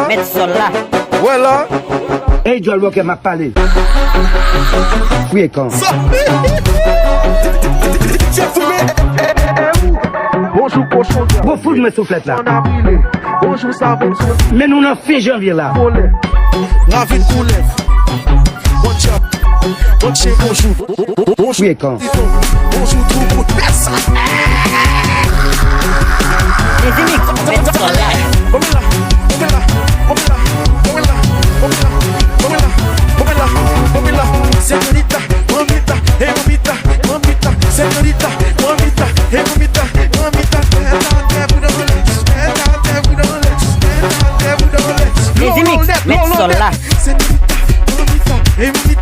là. Mettre sol là. Ouais là. Hey, Joel Walker m'a parlé. Oui, quand. Bonjour cochon. Bon, fous de mes soufflettes là. On a brûlé. Bonjour ça va. Mais nous, on fin janvier là. Ravi de coulève. Bon job. Bon chez bonjour. Bonjour. Oui, quand. Bonjour tout le monde. Les émics, mettre sol là. Señorita, mamita, mamita, mamita, señorita, mamita, mamita, mamita, Les émics, mettre sol là. señorita, mamita, mamita,